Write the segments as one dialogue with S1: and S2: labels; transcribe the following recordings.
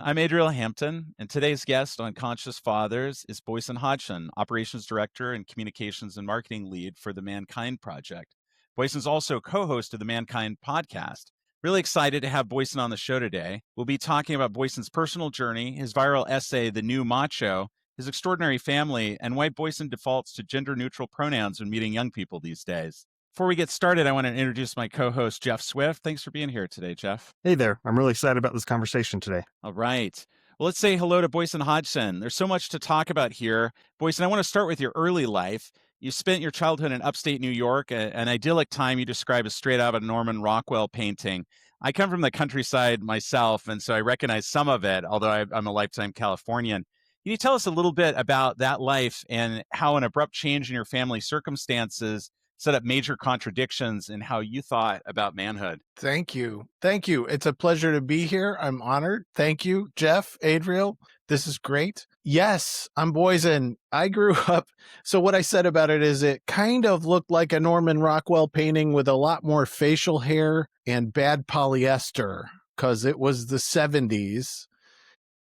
S1: I'm Adriel Hampton, and today's guest on Conscious Fathers is Boysen Hodgson, Operations Director and Communications and Marketing Lead for the Mankind Project. Boysen's also co-host of the Mankind podcast. Really excited to have Boysen on the show today. We'll be talking about Boysen's personal journey, his viral essay, The New Macho, his extraordinary family, and why Boysen defaults to gender-neutral pronouns when meeting young people these days. Before we get started, I want to introduce my co-host, Jeff Swift. Thanks for being here today, Jeff.
S2: Hey there. I'm really excited about this conversation today.
S1: All right. Well, let's say hello to Boysen Hodgson. There's so much to talk about here. Boysen, I want to start with your early life. You spent your childhood in upstate New York, an idyllic time you describe as straight out of a Norman Rockwell painting. I come from the countryside myself, and so I recognize some of it, although I'm a lifetime Californian. Can you tell us a little bit about that life and how an abrupt change in your family circumstances set up major contradictions in how you thought about manhood?
S3: Thank you. Thank you. It's a pleasure to be here. I'm honored. Thank you, Jeff, Adriel. This is great. Yes, I'm Boysen. I grew up. So what I said about it is it kind of looked like a Norman Rockwell painting with a lot more facial hair and bad polyester because it was the 70s.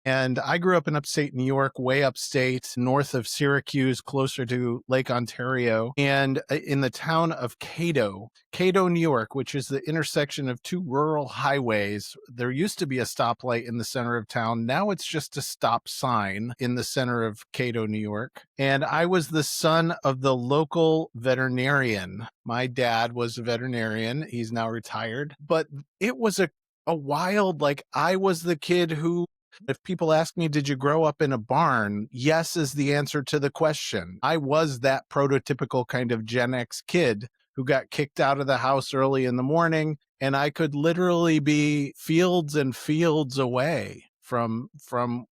S3: And I grew up in upstate New York, way upstate, north of Syracuse, closer to Lake Ontario, and in the town of Cato, New York, which is the intersection of two rural highways. There used to be a stoplight in the center of town. Now it's just a stop sign in the center of Cato, New York. And I was the son of the local veterinarian. My dad was a veterinarian. He's now retired. But it was a wild, like I was the kid who, if people ask me, did you grow up in a barn? Yes is the answer to the question. I was that prototypical kind of Gen X kid who got kicked out of the house early in the morning, and I could literally be fields and fields away from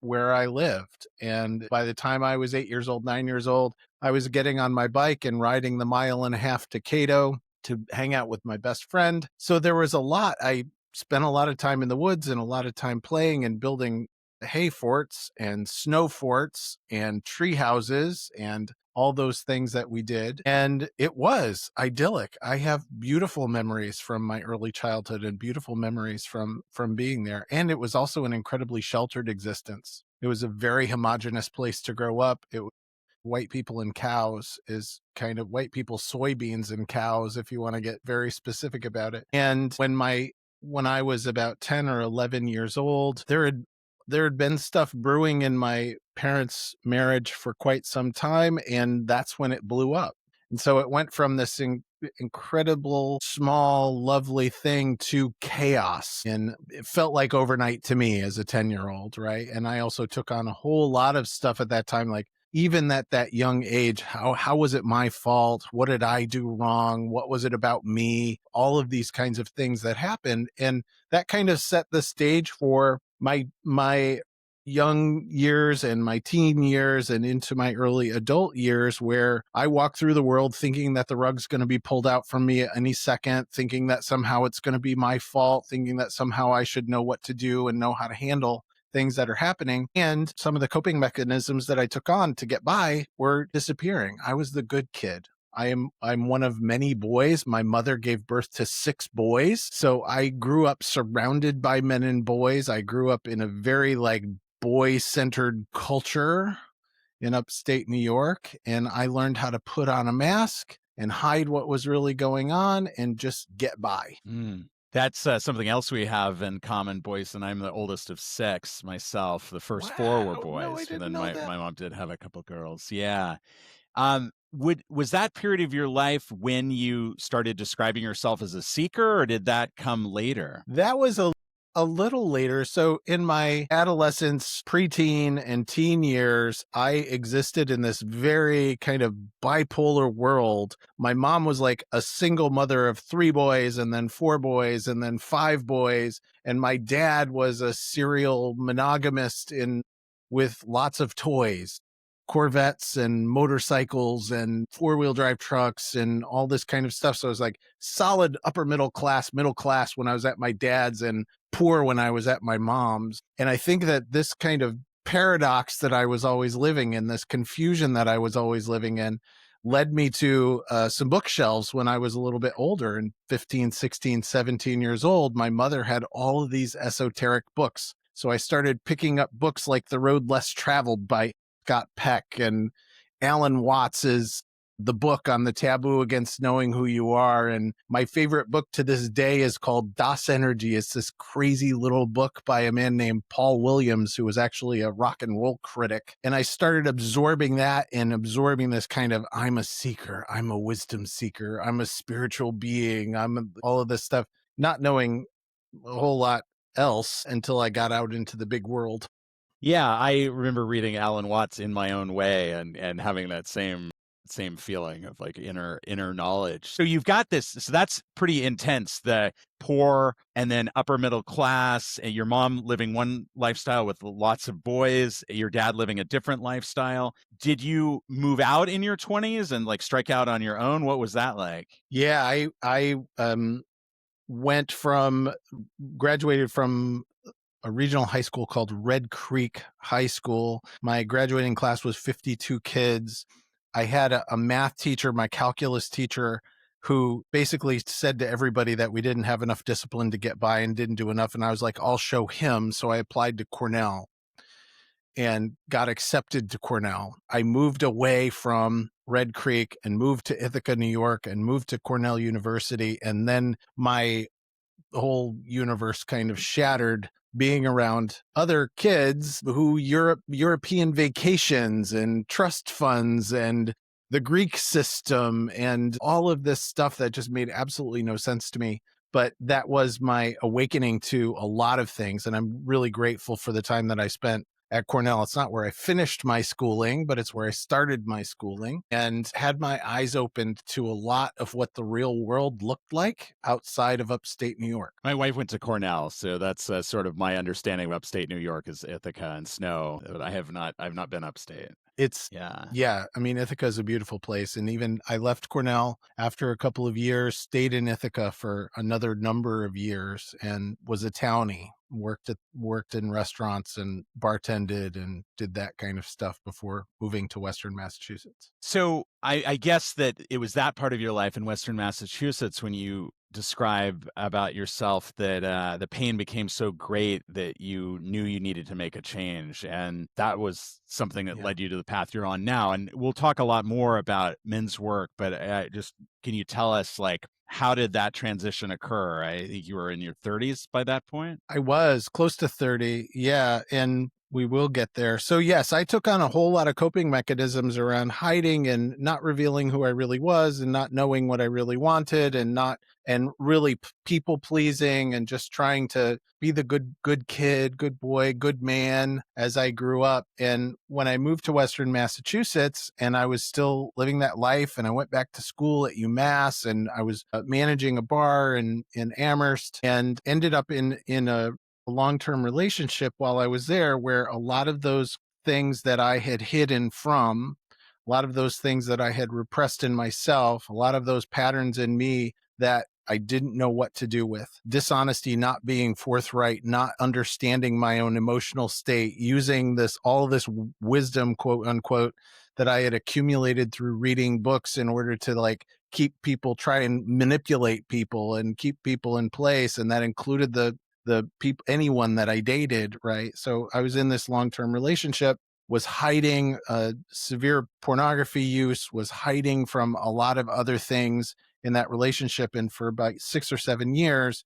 S3: where I lived. And by the time I was 8 years old, 9 years old, I was getting on my bike and riding the 1.5 miles to Cato to hang out with my best friend. So there was a lot. I spent a lot of time in the woods and a lot of time playing and building hay forts and snow forts and tree houses and all those things that we did. And it was idyllic. I have beautiful memories from my early childhood and beautiful memories from being there. And it was also an incredibly sheltered existence. It was a very homogenous place to grow up. It was white people and cows is kind of white people, soybeans and cows, if you want to get very specific about it. And when I was about 10 or 11 years old, there had been stuff brewing in my parents' marriage for quite some time, and that's when it blew up. And so it went from this incredible, small, lovely thing to chaos. And it felt like overnight to me as a 10-year-old, right? And I also took on a whole lot of stuff at that time, like even at that young age, how was it my fault? What did I do wrong? What was it about me? All of these kinds of things that happened. And that kind of set the stage for my young years and my teen years and into my early adult years, where I walk through the world thinking that the rug's going to be pulled out from me at any second, thinking that somehow it's going to be my fault, thinking that somehow I should know what to do and know how to handle things that are happening. And some of the coping mechanisms that I took on to get by were disappearing. I was the good kid. I'm one of many boys. My mother gave birth to 6 boys. So I grew up surrounded by men and boys. I grew up in a very boy-centered culture in upstate New York. And I learned how to put on a mask and hide what was really going on and just get by.
S1: That's something else we have in common, Boysen. I'm the oldest of 6 myself. The first 4 were boys.
S3: No, I didn't
S1: and then
S3: know
S1: my
S3: that.
S1: mom did have a couple girls. Yeah. Was that period of your life when you started describing yourself as a seeker, or did that come later?
S3: That was a little later. So in my adolescence, preteen and teen years, I existed in this very kind of bipolar world. My mom was like a single mother of 3 boys and then 4 boys and then 5 boys. And my dad was a serial monogamist with lots of toys. Corvettes and motorcycles and 4-wheel drive trucks and all this kind of stuff. So it was like solid upper middle class when I was at my dad's and poor when I was at my mom's. And I think that this kind of paradox that I was always living in, this confusion that I was always living in, led me to some bookshelves when I was a little bit older, and 15, 16, 17 years old. My mother had all of these esoteric books. So I started picking up books like The Road Less Traveled by Scott Peck and Alan Watts's The Book on the Taboo Against Knowing Who You Are. And my favorite book to this day is called Das Energy. It's this crazy little book by a man named Paul Williams, who was actually a rock and roll critic. And I started absorbing that and absorbing this kind of, I'm a seeker, I'm a wisdom seeker, I'm a spiritual being, all of this stuff, not knowing a whole lot else until I got out into the big world.
S1: Yeah, I remember reading Alan Watts in my own way and having that same feeling of like inner knowledge. So you've got this, so that's pretty intense, the poor and then upper middle class, and your mom living one lifestyle with lots of boys, your dad living a different lifestyle. Did you move out in your 20s and like strike out on your own? What was that like?
S3: Yeah, I graduated from a regional high school called Red Creek High School. My graduating class was 52 kids. I had a math teacher, my calculus teacher, who basically said to everybody that we didn't have enough discipline to get by and didn't do enough. And I was like, I'll show him. So I applied to Cornell and got accepted to Cornell. I moved away from Red Creek and moved to Ithaca, New York, and moved to Cornell University. And then my whole universe kind of shattered being around other kids who European vacations and trust funds and the Greek system and all of this stuff that just made absolutely no sense to me. But that was my awakening to a lot of things. And I'm really grateful for the time that I spent at Cornell. It's not where I finished my schooling, but it's where I started my schooling and had my eyes opened to a lot of what the real world looked like outside of upstate New York.
S1: My wife went to Cornell, so that's sort of my understanding of upstate New York is Ithaca and snow. But I've not been upstate.
S3: Yeah. I mean, Ithaca is a beautiful place. And even I left Cornell after a couple of years, stayed in Ithaca for another number of years and was a townie, worked in restaurants and bartended and did that kind of stuff before moving to Western Massachusetts.
S1: So I guess that it was that part of your life in Western Massachusetts when you describe about yourself that the pain became so great that you knew you needed to make a change. And that was something that led you to the path you're on now. And we'll talk a lot more about men's work, but can you tell us, like, how did that transition occur? I think you were in your 30s by that point.
S3: I was close to 30. Yeah. And we will get there. So yes, I took on a whole lot of coping mechanisms around hiding and not revealing who I really was and not knowing what I really wanted and really people pleasing and just trying to be the good kid, good boy, good man as I grew up. And when I moved to Western Massachusetts and I was still living that life and I went back to school at UMass and I was managing a bar in Amherst and ended up in a long-term relationship while I was there where a lot of those things that I had hidden from, a lot of those things that I had repressed in myself, a lot of those patterns in me that I didn't know what to do with. Dishonesty, not being forthright, not understanding my own emotional state, using all this wisdom, quote unquote, that I had accumulated through reading books in order to like keep people, try and manipulate people and keep people in place. And that included the people, anyone that I dated, right? So I was in this long-term relationship, was hiding severe pornography use, was hiding from a lot of other things in that relationship. And for about 6 or 7 years,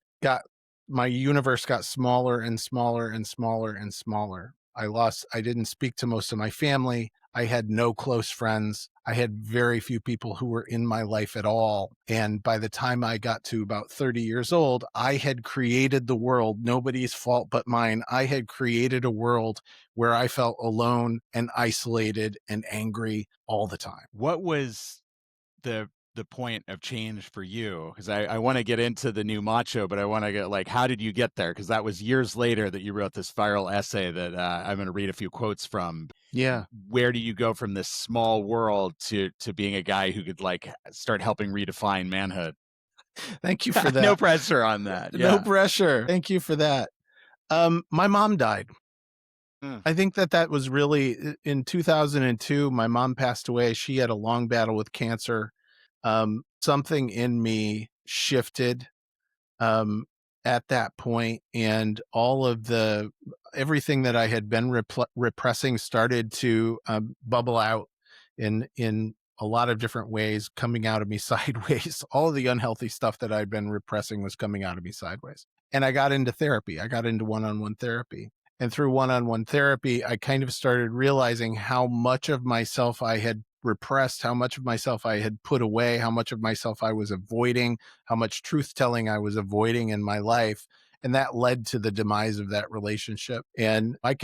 S3: my universe got smaller and smaller and smaller and smaller. I didn't speak to most of my family. I had no close friends. I had very few people who were in my life at all. And by the time I got to about 30 years old, I had created the world, nobody's fault but mine. I had created a world where I felt alone and isolated and angry all the time.
S1: What was the point of change for you? Because I want to get into the new Macho, but I want to get, like, how did you get there? Because that was years later that you wrote this viral essay that I'm going to read a few quotes from.
S3: Yeah.
S1: Where do you go from this small world to being a guy who could like start helping redefine manhood?
S3: Thank you for that.
S1: No pressure on that.
S3: No pressure. Thank you for that. My mom died. I think that was really in 2002. My mom passed away. She had a long battle with cancer. Something in me shifted. at that point, and all of everything that I had been repressing started to bubble out in a lot of different ways, coming out of me sideways. All of the unhealthy stuff that I'd been repressing was coming out of me sideways. And I got into therapy. I got into one-on-one therapy. And through one-on-one therapy, I kind of started realizing how much of myself I had repressed, how much of myself I had put away, how much of myself I was avoiding, how much truth telling I was avoiding in my life. And that led to the demise of that relationship. And I'm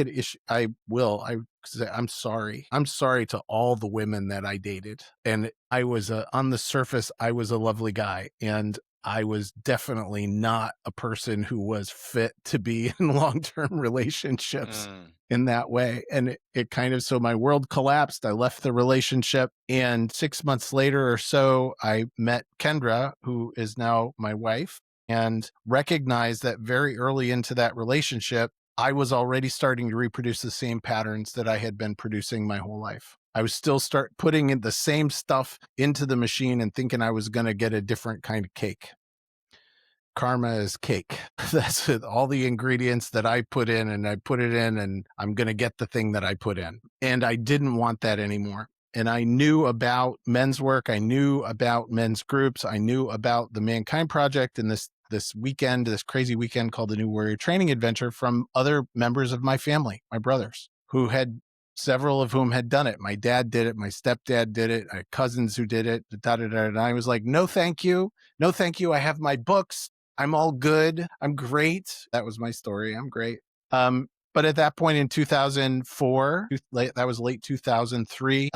S3: sorry. I'm sorry to all the women that I dated. And I was on the surface, I was a lovely guy. And I was definitely not a person who was fit to be in long-term relationships in that way. And it kind of, so my world collapsed. I left the relationship, and 6 months later or so, I met Kendra, who is now my wife, and recognized that very early into that relationship, I was already starting to reproduce the same patterns that I had been producing my whole life. I was still putting in the same stuff into the machine and thinking I was going to get a different kind of cake. Karma is cake. That's it. All the ingredients that I put in, and I put it in, and I'm going to get the thing that I put in. And I didn't want that anymore. And I knew about men's work. I knew about men's groups. I knew about the Mankind Project and this crazy weekend called the New Warrior Training Adventure from other members of my family, my brothers, several of whom had done it. My dad did it. My stepdad did it. I had cousins who did it. And I was like, no, thank you. No, thank you. I have my books. I'm all good. I'm great. That was my story. I'm great. But at that point in 2004, that was late 2003,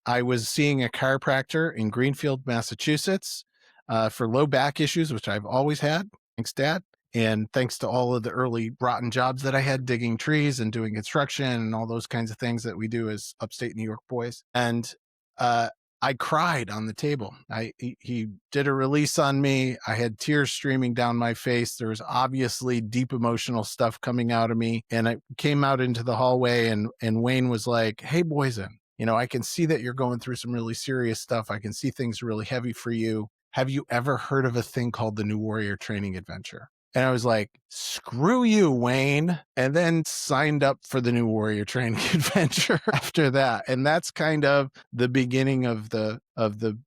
S3: I was seeing a chiropractor in Greenfield, Massachusetts, for low back issues, which I've always had. Thanks, Dad. And thanks to all of the early rotten jobs that I had, digging trees and doing construction and all those kinds of things that we do as upstate New York boys. And I cried on the table. He did a release on me. I had tears streaming down my face. There was obviously deep emotional stuff coming out of me. And I came out into the hallway, and Wayne was like, hey, Boysen, I can see that you're going through some really serious stuff. I can see things really heavy for you. Have you ever heard of a thing called the New Warrior Training Adventure? And I was like, screw you, Wayne. And then signed up for the New Warrior Training Adventure after that. And that's kind of the beginning of the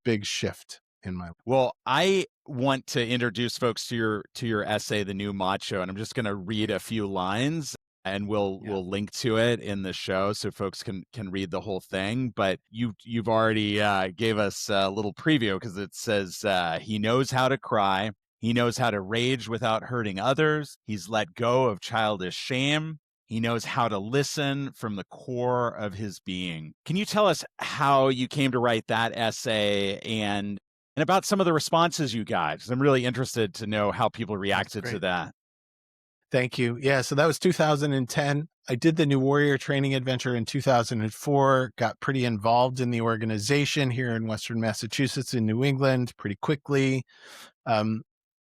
S3: big shift in my life.
S1: Well, I want to introduce folks to your essay, The New Macho, and I'm just going to read a few lines, and we'll link to it in the show so folks can read the whole thing. But you've already gave us a little preview, because it says he knows how to cry. He knows how to rage without hurting others. He's let go of childish shame. He knows how to listen from the core of his being. Can you tell us how you came to write that essay and about some of the responses you got? Because I'm really interested to know how people reacted to that.
S3: Thank you. Yeah, so that was 2010. I did the New Warrior Training Adventure in 2004, got pretty involved in the organization here in Western Massachusetts in New England pretty quickly.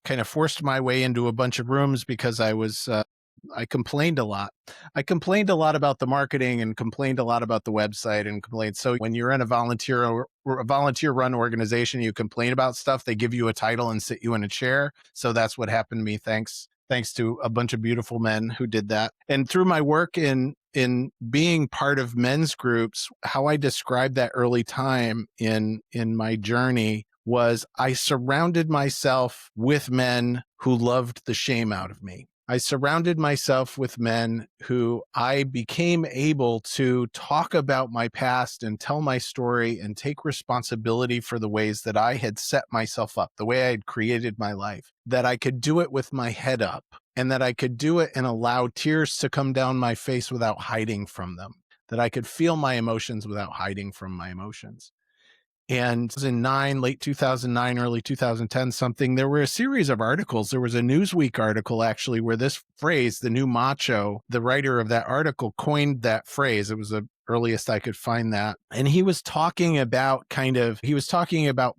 S3: Kind of forced my way into a bunch of rooms because I complained a lot. I complained a lot about the marketing and complained a lot about the website and complained. So when you're in a volunteer run organization, you complain about stuff, they give you a title and sit you in a chair. So that's what happened to me. Thanks to a bunch of beautiful men who did that. And through my work in being part of men's groups, how I described that early time in my journey was I surrounded myself with men who loved the shame out of me. I surrounded myself with men who I became able to talk about my past and tell my story and take responsibility for the ways that I had set myself up, the way I had created my life, that I could do it with my head up, and that I could do it and allow tears to come down my face without hiding from them, that I could feel my emotions without hiding from my emotions. And in late 2009, early 2010, there were a series of articles. There was a Newsweek article, actually, where this phrase, the new macho, the writer of that article coined that phrase. It was the earliest I could find that. And he was talking about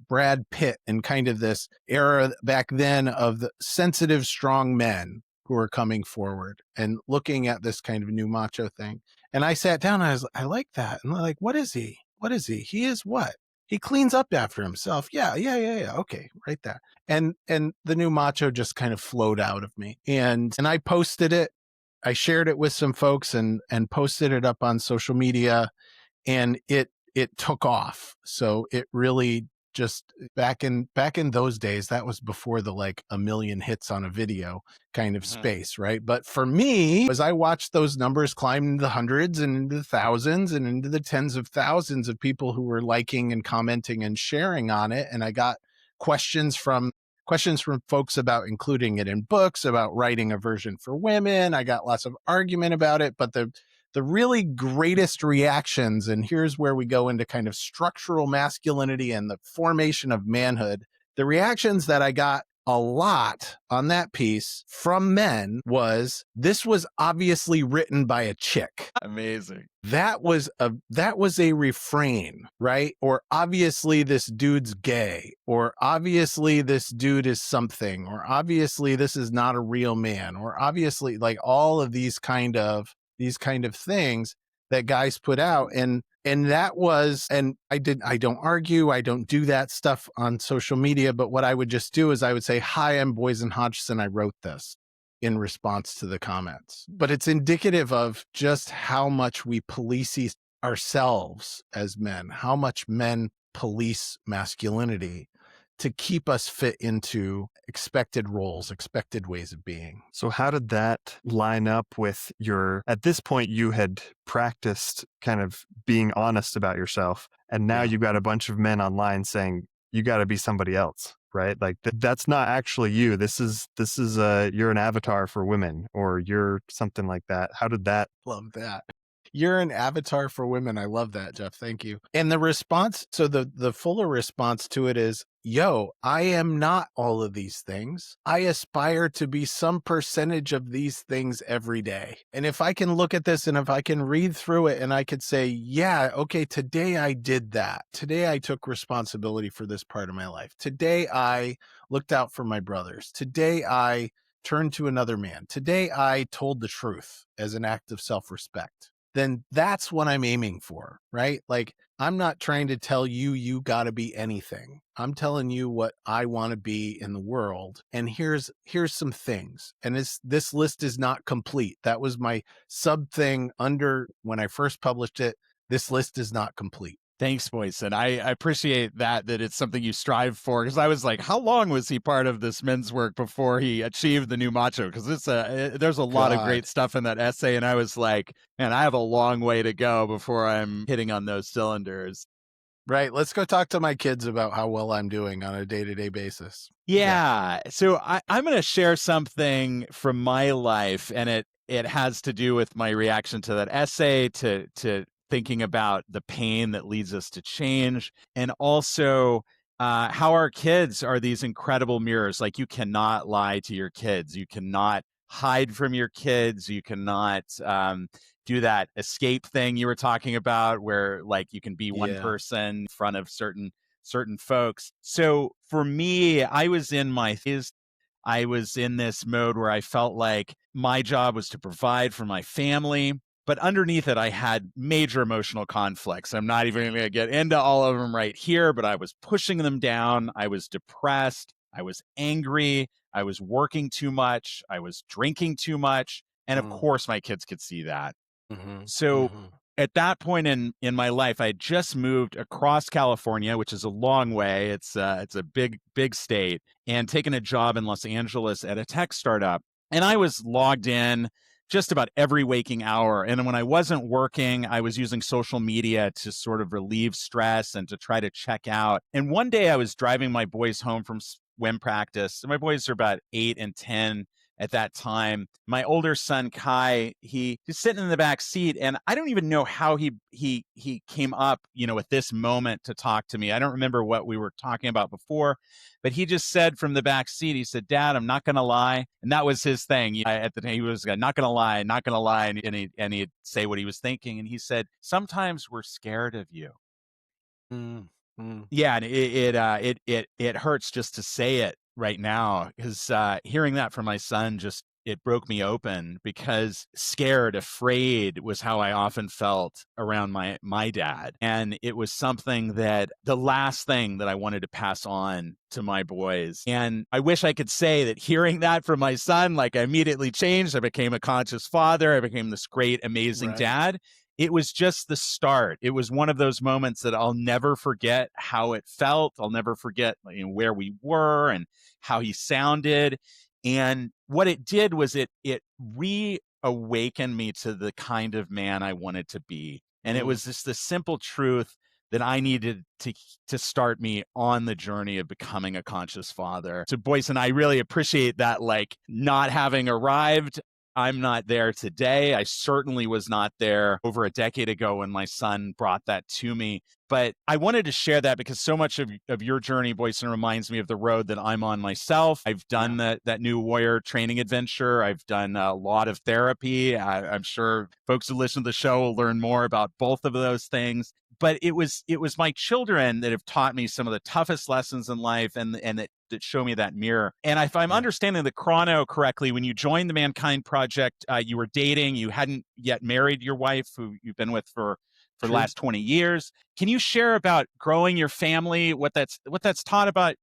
S3: Brad Pitt and kind of this era back then of the sensitive, strong men who were coming forward and looking at this kind of new macho thing. And I sat down and I like that. And I'm like, what is he? What is he? He is what? He cleans up after himself. Yeah. Okay, right there. And the new Macho just kind of flowed out of me. And I posted it. I shared it with some folks and posted it up on social media, and it took off. So it really just back in those days, that was before the like a million hits on a video kind of space, right? But for me, as I watched those numbers climb into the hundreds and into the thousands and into the tens of thousands of people who were liking and commenting and sharing on it, and I got questions from folks about including it in books, about writing a version for women. I got lots of argument about it, but the really greatest reactions, and here's where we go into kind of structural masculinity and the formation of manhood. The reactions that I got a lot on that piece from men was, this was obviously written by a chick.
S1: Amazing.
S3: That was a refrain, right? Or obviously this dude's gay, or obviously this dude is something, or obviously this is not a real man, or obviously like all of these kind of things that guys put out. And that was, and I don't argue, I don't do that stuff on social media, but what I would just do is I would say, hi, I'm Boysen Hodgson. I wrote this in response to the comments. But it's indicative of just how much we police ourselves as men, how much men police masculinity to keep us fit into expected roles, expected ways of being.
S2: So how did that line up with at this point you had practiced kind of being honest about yourself, and now you've got a bunch of men online saying you got to be somebody else, right? Like that's not actually you. This is you're an avatar for women, or you're something like that. How did that?
S3: Love that. You're an avatar for women. I love that, Jeff. Thank you. And the response, so the fuller response to it is, yo, I am not all of these things. I aspire to be some percentage of these things every day. And if I can look at this and if I can read through it and I could say, yeah, okay, today I did that. Today I took responsibility for this part of my life. Today I looked out for my brothers. Today I turned to another man. Today I told the truth as an act of self-respect. Then that's what I'm aiming for, right? Like, I'm not trying to tell you got to be anything. I'm telling you what I want to be in the world. And here's some things. And this list is not complete. That was my sub thing under when I first published it. This list is not complete.
S1: Thanks, Boysen. I appreciate that it's something you strive for, because I was like, how long was he part of this men's work before he achieved the new Macho? Because there's a lot of great stuff in that essay, and I was like, man, I have a long way to go before I'm hitting on those cylinders.
S3: Right. Let's go talk to my kids about how well I'm doing on a day-to-day basis.
S1: Yeah. So I'm going to share something from my life, and it has to do with my reaction to that essay, to thinking about the pain that leads us to change, and also how our kids are these incredible mirrors. Like, you cannot lie to your kids. You cannot hide from your kids. You cannot do that escape thing you were talking about, where like you can be one person in front of certain folks. So for me, I was in this mode where I felt like my job was to provide for my family. But underneath it, I had major emotional conflicts. I'm not even going to get into all of them right here, but I was pushing them down. I was depressed. I was angry. I was working too much. I was drinking too much. And of course, my kids could see that. So at that point in my life, I had just moved across California, which is a long way. It's a big state, and taken a job in Los Angeles at a tech startup. And I was logged in just about every waking hour. And when I wasn't working, I was using social media to sort of relieve stress and to try to check out. And one day I was driving my boys home from swim practice. My boys are about 8 and 10 at that time. My older son, Kai, he's sitting in the back seat, and I don't even know how he came up, with this moment to talk to me. I don't remember what we were talking about before, but he just said from the back seat, he said, "Dad, I'm not going to lie." And that was his thing. At the time, he was not going to lie, not going to lie. And he'd say what he was thinking. And he said, "Sometimes we're scared of you." Yeah. And it hurts just to say it right now, because hearing that from my son just it broke me open, because scared, afraid was how I often felt around my dad. And it was something that the last thing that I wanted to pass on to my boys. And I wish I could say that hearing that from my son, like, I immediately changed. I became a conscious father. I became this great, amazing dad. It was just the start. It was one of those moments that I'll never forget how it felt. I'll never forget, where we were and how he sounded. And what it did was it reawakened me to the kind of man I wanted to be. And it was just the simple truth that I needed to start me on the journey of becoming a conscious father. So Boysen, I really appreciate that, like, not having arrived. I'm not there today. I certainly was not there over a decade ago when my son brought that to me. But I wanted to share that because so much of your journey, Boysen, reminds me of the road that I'm on myself. I've done that new warrior training adventure. I've done a lot of therapy. I'm sure folks who listen to the show will learn more about both of those things. But it was my children that have taught me some of the toughest lessons in life, and that show me that mirror. And if I'm understanding the chrono correctly, when you joined the Mankind Project, you were dating. You hadn't yet married your wife, who you've been with for the last 20 years. Can you share about growing your family, what that's taught about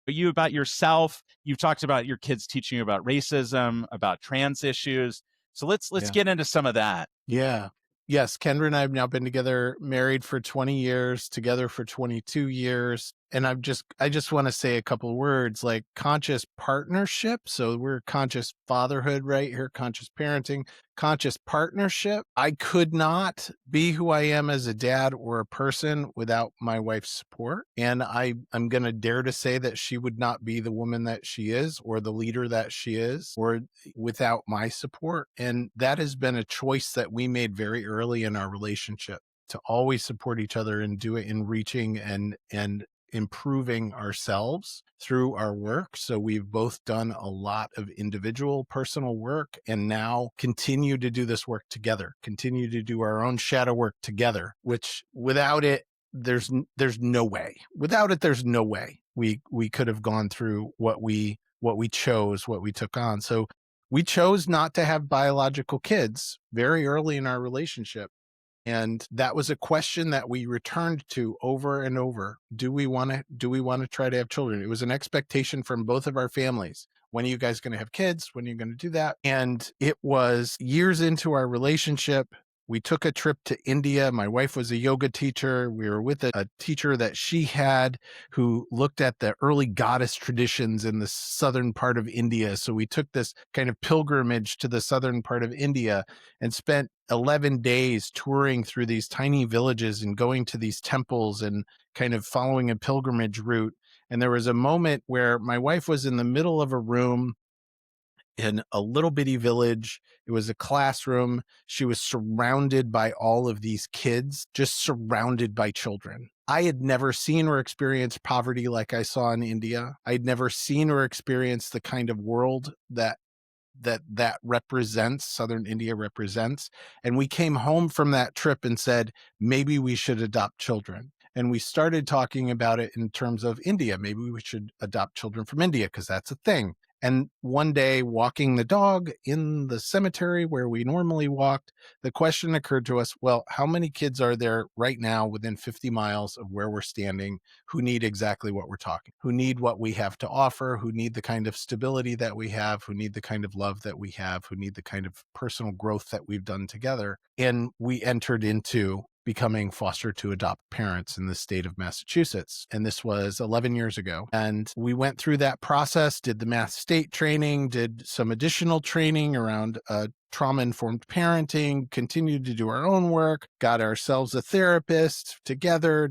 S1: you, about yourself? You've talked about your kids teaching you about racism, about trans issues. So let's get into some of that.
S3: Yeah. Yes, Kendra and I have now been together, married for 20 years, together for 22 years. And I just want to say a couple of words, like conscious partnership. So we're conscious fatherhood right here, conscious parenting, conscious partnership. I could not be who I am as a dad or a person without my wife's support. And I'm going to dare to say that she would not be the woman that she is, or the leader that she is, or without my support. And that has been a choice that we made very early in our relationship, to always support each other and do it in reaching and improving ourselves through our work. So we've both done a lot of individual personal work, and now continue to do this work together, continue to do our own shadow work together, which without it, there's no way. Without it, there's no way we could have gone through what we chose, what we took on. So we chose not to have biological kids very early in our relationship. And that was a question that we returned to over and over. Do we want to try to have children? It was an expectation from both of our families. When are you guys going to have kids? When are you going to do that? And it was years into our relationship. We took a trip to India. My wife was a yoga teacher. We were with a teacher that she had, who looked at the early goddess traditions in the southern part of India. So we took this kind of pilgrimage to the southern part of India and spent 11 days touring through these tiny villages and going to these temples and kind of following a pilgrimage route. And there was a moment where my wife was in the middle of a room in a little bitty village. It was a classroom. She was surrounded by all of these kids, just surrounded by children. I had never seen or experienced poverty like I saw in India. I'd never seen or experienced the kind of world that represents, Southern India represents. And we came home from that trip and said, maybe we should adopt children. And we started talking about it in terms of India. Maybe we should adopt children from India, because that's a thing. And one day, walking the dog in the cemetery where we normally walked, the question occurred to us, well, how many kids are there right now within 50 miles of where we're standing who need exactly what we're talking, who need what we have to offer, who need the kind of stability that we have, who need the kind of love that we have, who need the kind of personal growth that we've done together. And we entered into becoming foster to adopt parents in the state of Massachusetts. And this was 11 years ago. And we went through that process, did the Mass State training, did some additional training around trauma-informed parenting, continued to do our own work, got ourselves a therapist together,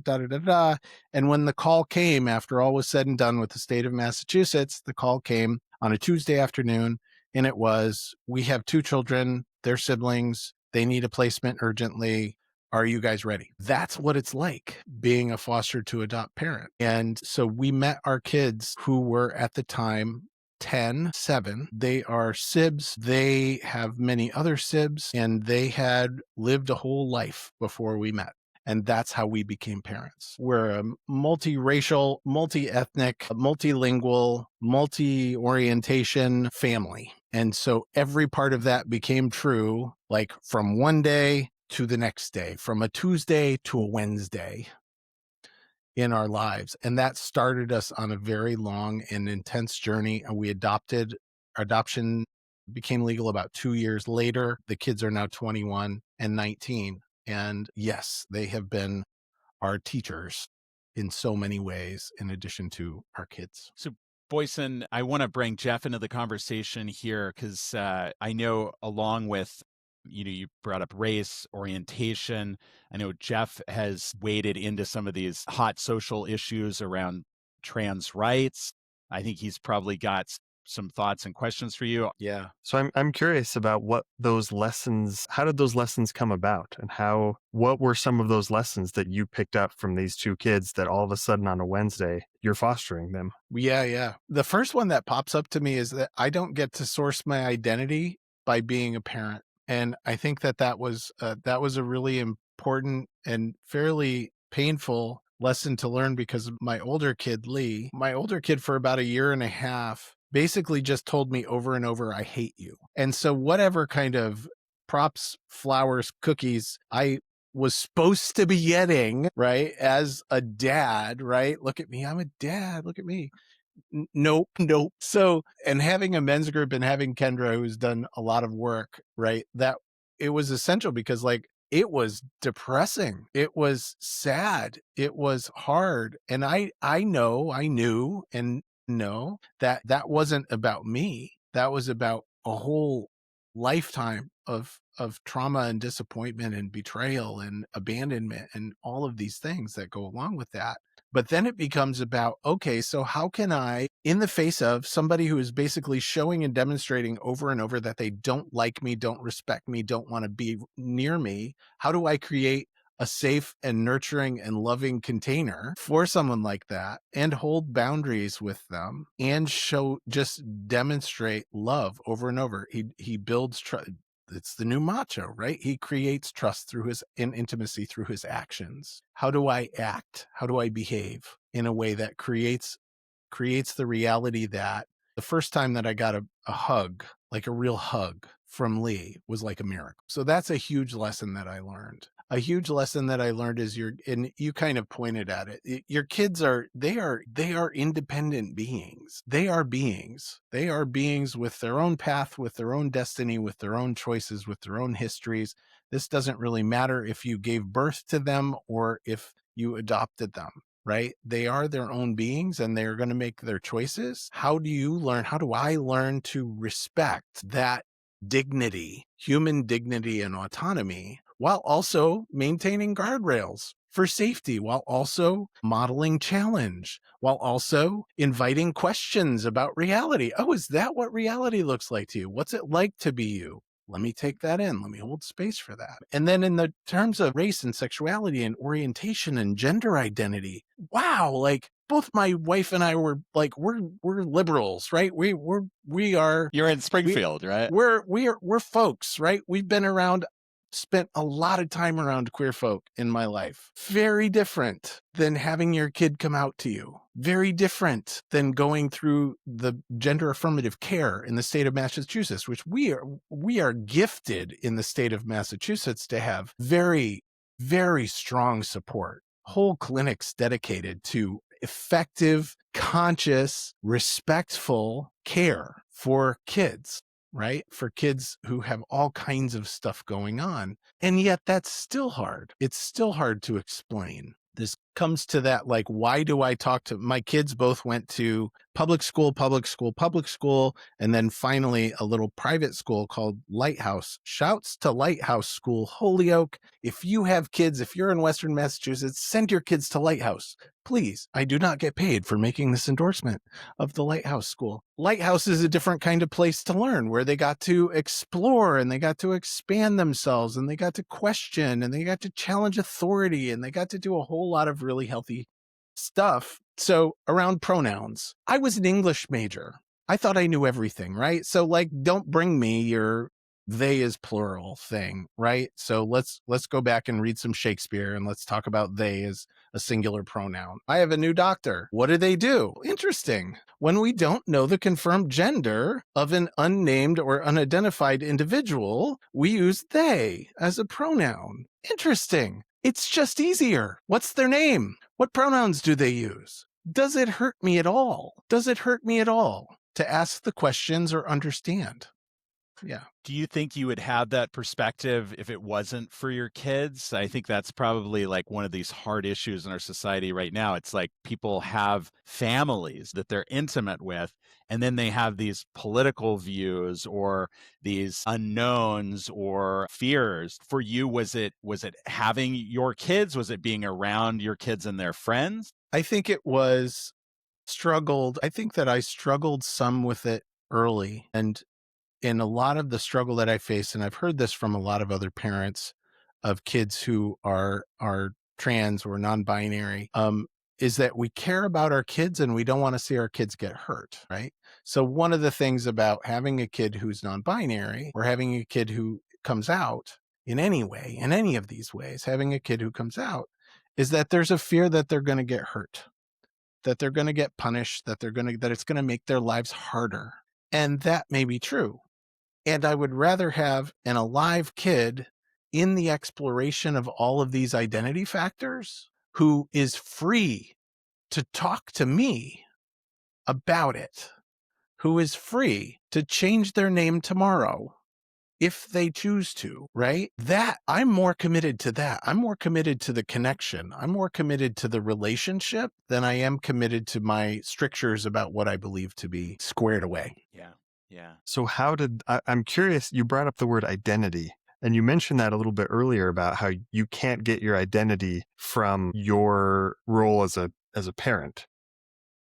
S3: And when the call came, after all was said and done with the state of Massachusetts, the call came on a Tuesday afternoon, and it was, we have 2 children, they're siblings, they need a placement urgently. Are you guys ready? That's what it's like being a foster to adopt parent. And so we met our kids, who were at the time 10, 7. They are sibs. They have many other sibs, and they had lived a whole life before we met. And that's how we became parents. We're a multiracial, multi-ethnic, multilingual, multi-orientation family. And so every part of that became true, like from one day to the next day, from a Tuesday to a Wednesday in our lives. And that started us on a very long and intense journey. And adoption became legal about 2 years later. The kids are now 21 and 19. And yes, they have been our teachers in so many ways, in addition to our kids.
S1: So, Boysen, I want to bring Jeff into the conversation here because I know, along with, you brought up race, orientation. I know Jeff has waded into some of these hot social issues around trans rights. I think he's probably got some thoughts and questions for you.
S3: Yeah.
S2: So I'm curious about what those lessons, how did those lessons come about, and what were some of those lessons that you picked up from these two kids that all of a sudden on a Wednesday you're fostering them?
S3: Yeah. The first one that pops up to me is that I don't get to source my identity by being a parent. And I think that was a really important and fairly painful lesson to learn, because my older kid, Lee, for about a year and a half, basically just told me over and over, I hate you. And so whatever kind of props, flowers, cookies I was supposed to be getting, right, as a dad, right? Look at me, I'm a dad, look at me. Nope. So, and having a men's group and having Kendra, who's done a lot of work, right, that it was essential, because like, it was depressing. It was sad. It was hard. And I knew and know that wasn't about me. That was about a whole lifetime of trauma and disappointment and betrayal and abandonment and all of these things that go along with that. But then it becomes about, okay, so how can I, in the face of somebody who is basically showing and demonstrating over and over that they don't like me, don't respect me, don't want to be near me, how do I create a safe and nurturing and loving container for someone like that, and hold boundaries with them, and just demonstrate love over and over? He builds trust. It's the new Macho, right? He creates trust through intimacy through his actions. How do I act? How do I behave in a way that creates the reality that the first time that I got a hug, like a real hug from Lee, was like a miracle. So that's a huge lesson that I learned. A huge lesson that I learned is and you kind of pointed at it. Your kids are independent beings. They are beings. They are beings with their own path, with their own destiny, with their own choices, with their own histories. This doesn't really matter if you gave birth to them or if you adopted them, right? They are their own beings and they're going to make their choices. How do I learn to respect that dignity, human dignity and autonomy, while also maintaining guardrails for safety, while also modeling challenge, while also inviting questions about reality? Oh, is that what reality looks like to you? What's it like to be you? Let me take that in. Let me hold space for that. And then in the terms of race and sexuality and orientation and gender identity, wow, like both my wife and I were like, we're liberals, right? We are.
S1: You're in Springfield, right?
S3: We're folks, right? We've been around, spent a lot of time around queer folk in my life. Very different than having your kid come out to you. Very different than going through the gender affirmative care in the state of Massachusetts, which we are gifted in the state of Massachusetts to have very, very strong support. Whole clinics dedicated to effective, conscious, respectful care for kids, right? For kids who have all kinds of stuff going on. And yet that's still hard. It's still hard to explain. This comes to that, like, why do I talk to my kids? Both went to public school, and then finally a little private school called Lighthouse. Shouts to Lighthouse School, Holyoke. If you have kids, if you're in Western Massachusetts, send your kids to Lighthouse. Please, I do not get paid for making this endorsement of the Lighthouse School. Lighthouse is a different kind of place to learn, where they got to explore and they got to expand themselves and they got to question and they got to challenge authority and they got to do a whole lot of really healthy stuff. So around pronouns, I was an English major. I thought I knew everything, right? So like, don't bring me your they is plural thing, right? So let's go back and read some Shakespeare and let's talk about they as a singular pronoun. I have a new doctor. What do they do? Interesting. When we don't know the confirmed gender of an unnamed or unidentified individual, we use they as a pronoun. Interesting. It's just easier. What's their name? What pronouns do they use? Does it hurt me at all? Does it hurt me at all to ask the questions or understand? Yeah.
S1: Do you think you would have that perspective if it wasn't for your kids? I think that's probably like one of these hard issues in our society right now. It's like people have families that they're intimate with, and then they have these political views or these unknowns or fears. For you, was it having your kids? Was it being around your kids and their friends?
S3: I think it was struggled. I think that I struggled some with it early, and in a lot of the struggle that I face, and I've heard this from a lot of other parents of kids who are trans or non-binary, is that we care about our kids and we don't want to see our kids get hurt, right? So one of the things about having a kid who's non-binary or having a kid who comes out in any way, in any of these ways, having a kid who comes out, is that there's a fear that they're going to get hurt, that they're going to get punished, that it's going to make their lives harder. And that may be true. And I would rather have an alive kid in the exploration of all of these identity factors who is free to talk to me about it, who is free to change their name tomorrow if they choose to, right? That I'm more committed to that. I'm more committed to the connection. I'm more committed to the relationship than I am committed to my strictures about what I believe to be squared away.
S1: Yeah. Yeah.
S2: So I'm curious, you brought up the word identity, and you mentioned that a little bit earlier about how you can't get your identity from your role as a parent.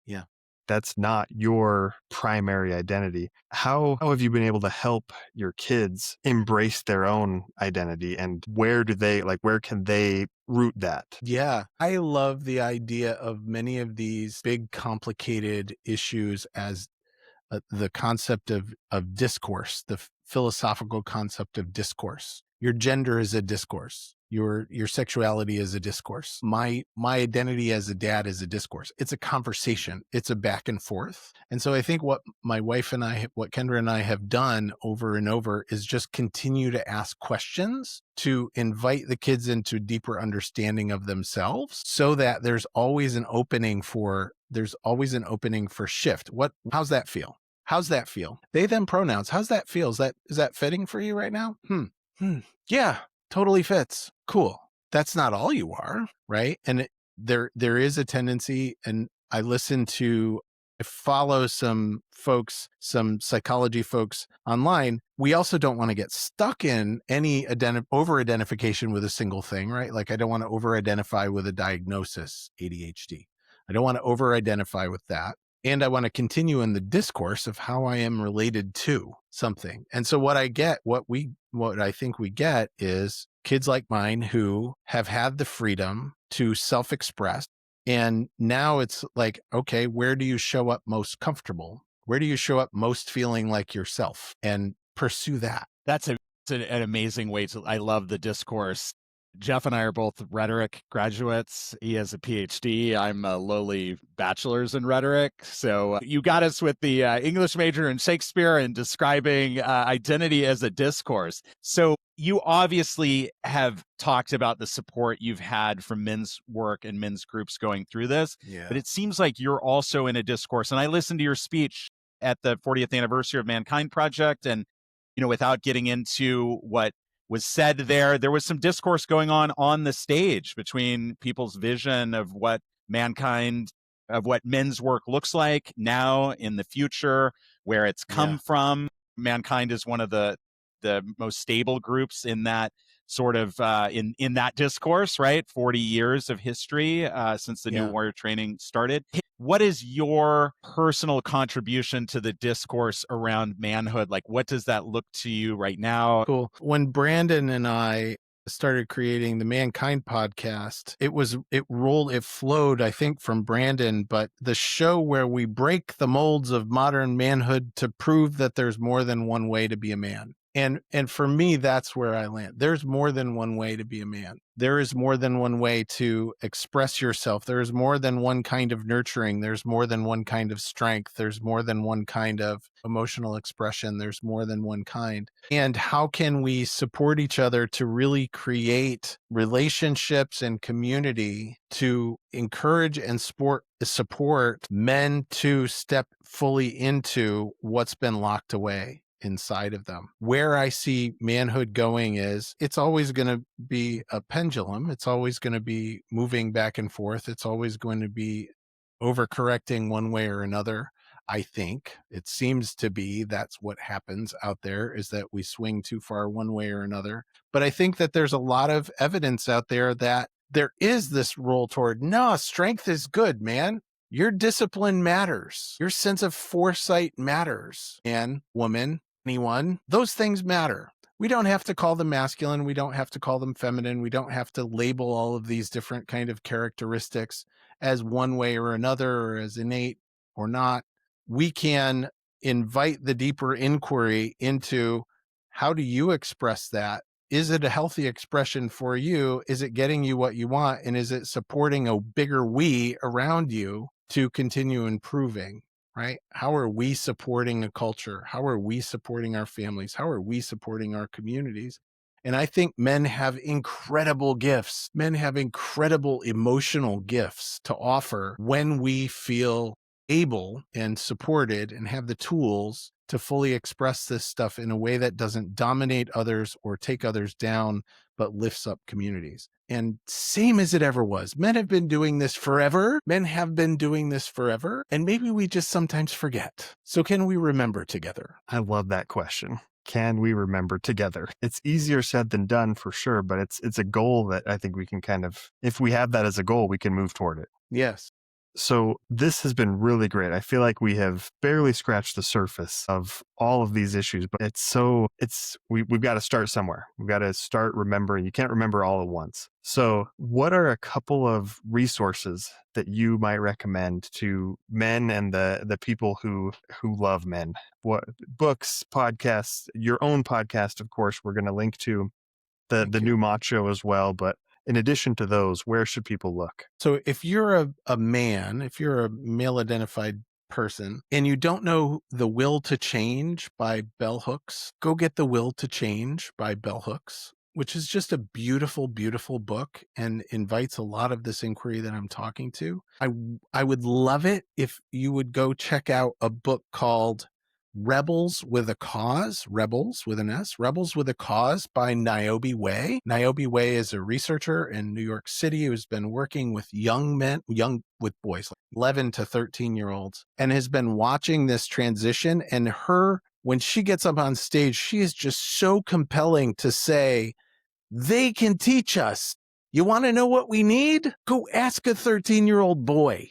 S3: Yeah.
S2: That's not your primary identity. How have you been able to help your kids embrace their own identity, and where can they root that?
S3: Yeah. I love the idea of many of these big, complicated issues as the concept of discourse, the philosophical concept of discourse. Your gender is a discourse. Your sexuality is a discourse. My identity as a dad is a discourse. It's a conversation. It's a back and forth. And so I think what my wife and I, what Kendra and I have done over and over is just continue to ask questions to invite the kids into deeper understanding of themselves, so that there's always an opening for shift. How's that feel? How's that feel? They, them pronouns. How's that feel? Is that fitting for you right now? Yeah, totally fits. Cool. That's not all you are, right? And there is a tendency, and I follow some folks, some psychology folks online. We also don't want to get stuck in any over-identification with a single thing, right? Like, I don't want to over-identify with a diagnosis, ADHD. I don't want to over-identify with that. And I want to continue in the discourse of how I am related to something. And so what I think we get is kids like mine who have had the freedom to self-express. And now it's like, okay, where do you show up most comfortable? Where do you show up most feeling like yourself? And pursue that.
S1: That's an amazing way I love the discourse. Jeff and I are both rhetoric graduates. He has a PhD. I'm a lowly bachelor's in rhetoric. So you got us with the English major in Shakespeare and describing identity as a discourse. So you obviously have talked about the support you've had from men's work and men's groups going through this.
S3: Yeah.
S1: But it seems like you're also in a discourse. And I listened to your speech at the 40th anniversary of Mankind Project. And, without getting into what was said there was some discourse going on the stage between people's vision of what men's work looks like now, in the future, where it's come from. Mankind is one of the most stable groups in that sort of in that discourse, right? 40 years of history since the New Warrior Training started. What is your personal contribution to the discourse around manhood? Like, what does that look to you right now?
S3: Cool. When Brandon and I started creating the Mankind podcast, it flowed, I think, from Brandon, but the show where we break the molds of modern manhood to prove that there's more than one way to be a man. And for me, that's where I land. There's more than one way to be a man. There is more than one way to express yourself. There is more than one kind of nurturing. There's more than one kind of strength. There's more than one kind of emotional expression. There's more than one kind. And how can we support each other to really create relationships and community to encourage and support men to step fully into what's been locked away inside of them? Where I see manhood going is it's always going to be a pendulum. It's always going to be moving back and forth. It's always going to be overcorrecting one way or another. I think it seems to be that's what happens out there, is that we swing too far one way or another. But I think that there's a lot of evidence out there that there is this roll toward, no, strength is good, man. Your discipline matters. Your sense of foresight matters. Man, woman, anyone, those things matter. We don't have to call them masculine. We don't have to call them feminine. We don't have to label all of these different kind of characteristics as one way or another, or as innate or not. We can invite the deeper inquiry into, how do you express that? Is it a healthy expression for you? Is it getting you what you want? And is it supporting a bigger we around you to continue improving, right? How are we supporting a culture? How are we supporting our families? How are we supporting our communities? And I think men have incredible gifts. Men have incredible emotional gifts to offer when we feel able and supported and have the tools to fully express this stuff in a way that doesn't dominate others or take others down, but lifts up communities. And same as it ever was. Men have been doing this forever. Men have been doing this forever. And maybe we just sometimes forget. So can we remember together?
S2: I love that question. Can we remember together? It's easier said than done for sure, but it's a goal that I think we can kind of, if we have that as a goal, we can move toward it.
S3: Yes.
S2: So this has been really great. I feel like we have barely scratched the surface of all of these issues, but we've got to start somewhere. We've got to start remembering. You can't remember all at once. So what are a couple of resources that you might recommend to men and the people who love men? What books, podcasts, your own podcast, of course, we're going to link to the new Macho as well, but in addition to those, where should people look?
S3: So if you're a man, if you're a male identified person and you don't know The Will to Change by Bell Hooks, go get The Will to Change by Bell Hooks, which is just a beautiful, beautiful book and invites a lot of this inquiry that I'm talking to. I would love it if you would go check out a book called Rebels with a Cause, Rebels with an S, Rebels with a Cause by Niobe Way. Niobe Way is a researcher in New York City who's been working with with boys, like 11 to 13-year-olds, and has been watching this transition. And when she gets up on stage, she is just so compelling to say, they can teach us. You want to know what we need? Go ask a 13-year-old boy.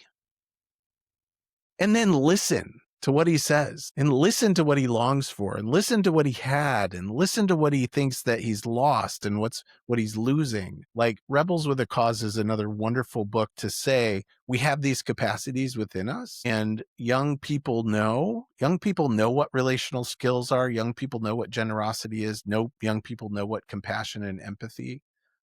S3: And then listen to what he says, and listen to what he longs for, and listen to what he had, and listen to what he thinks that he's lost and what he's losing. Like Rebels with a Cause is another wonderful book to say we have these capacities within us, and young people know what relational skills are. Young people know what generosity is. Young people know what compassion and empathy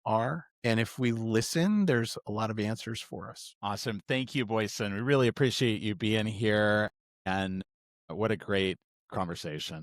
S3: are. And if we listen, there's a lot of answers for us.
S1: Awesome. Thank you, Boysen. We really appreciate you being here. And what a great conversation.